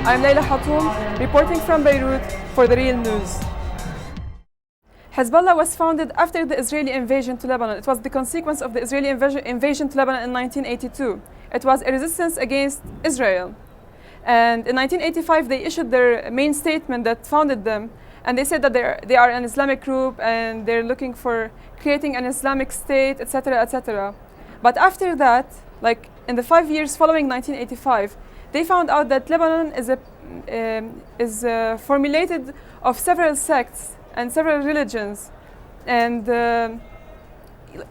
I'm Leila Hatoum, reporting from Beirut for The Real News. Hezbollah was founded after the Israeli invasion to Lebanon. It was the consequence of the Israeli invasion to Lebanon in 1982. It was a resistance against Israel. And in 1985, they issued their main statement that founded them. And they said that they are an Islamic group and they're looking for creating an Islamic state, etc., etc. But after that, like in the 5 years following 1985, they found out that Lebanon is formulated of several sects and several religions, and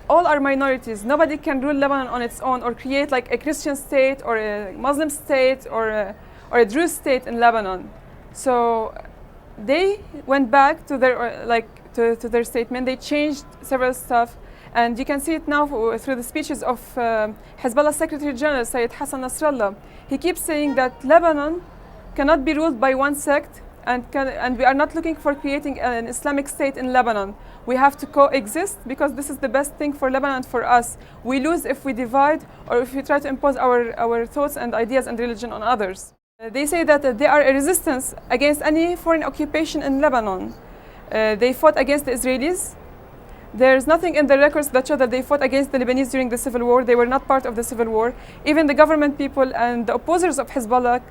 all are minorities. Nobody can rule Lebanon on its own or create like a Christian state or a Muslim state or a Druze state in Lebanon. So they went back to their to their statement. They changed several stuff, and you can see it now through the speeches of Hezbollah Secretary General Sayyid Hassan Nasrallah. He keeps saying that Lebanon cannot be ruled by one sect, and we are not looking for creating an Islamic state in Lebanon. We have to coexist because this is the best thing for Lebanon and for us. We lose if we divide or if we try to impose our thoughts and ideas and religion on others. They say that they are a resistance against any foreign occupation in Lebanon. They fought against the Israelis. There's nothing in the records that show that they fought against the Lebanese during the civil war. They were not part of the civil war. Even the government people and the opposers of Hezbollah,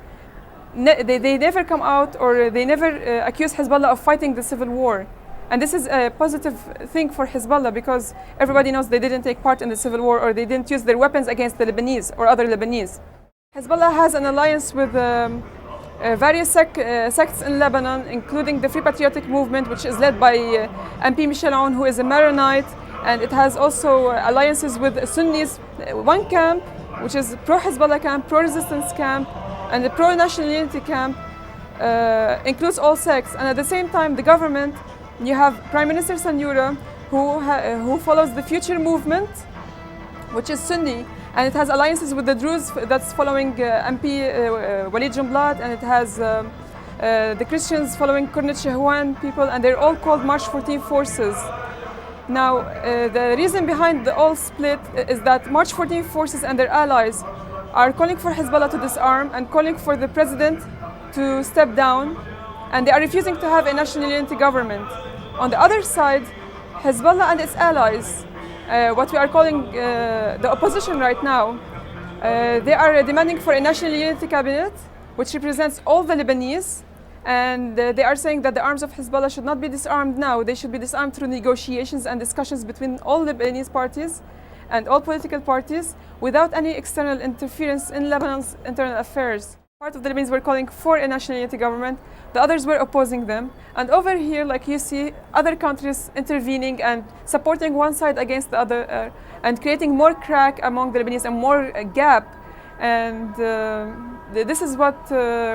they never come out or they never accuse Hezbollah of fighting the civil war. And this is a positive thing for Hezbollah because everybody knows they didn't take part in the civil war or they didn't use their weapons against the Lebanese or other Lebanese. Hezbollah has an alliance with various sects in Lebanon, including the Free Patriotic Movement, which is led by MP Michel Aoun, who is a Maronite, and it has also alliances with Sunnis. One camp, which is pro-Hezbollah camp, pro-resistance camp, and the pro-national unity camp, includes all sects. And at the same time, the government, you have Prime Minister Sanyura, who follows the Future Movement, which is Sunni, and it has alliances with the Druze that's following MP Walid Jumblat, and it has the Christians following Kornet Shahwan people, and they're all called March 14 forces. Now, the reason behind the all split is that March 14 forces and their allies are calling for Hezbollah to disarm and calling for the president to step down, and they are refusing to have a national unity government. On the other side, Hezbollah and its allies, what we are calling the opposition right now, they are demanding for a national unity cabinet, which represents all the Lebanese, and they are saying that the arms of Hezbollah should not be disarmed now. They should be disarmed through negotiations and discussions between all Lebanese parties and all political parties without any external interference in Lebanon's internal affairs. Part of the Lebanese were calling for a national unity government, the others were opposing them. And over here, like you see, other countries intervening and supporting one side against the other and creating more crack among the Lebanese and more gap. And this is what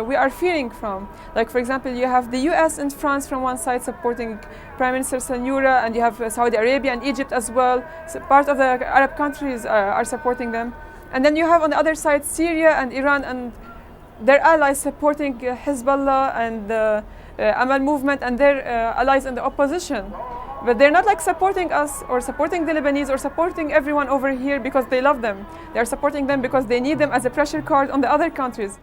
we are fearing from. Like, for example, you have the US and France from one side supporting Prime Minister Sanyura, and you have Saudi Arabia and Egypt as well. So part of the Arab countries are supporting them. And then you have on the other side Syria and Iran and their allies supporting Hezbollah and the Amal movement and their allies in the opposition. But they're not like supporting us or supporting the Lebanese or supporting everyone over here because they love them. They're supporting them because they need them as a pressure card on the other countries.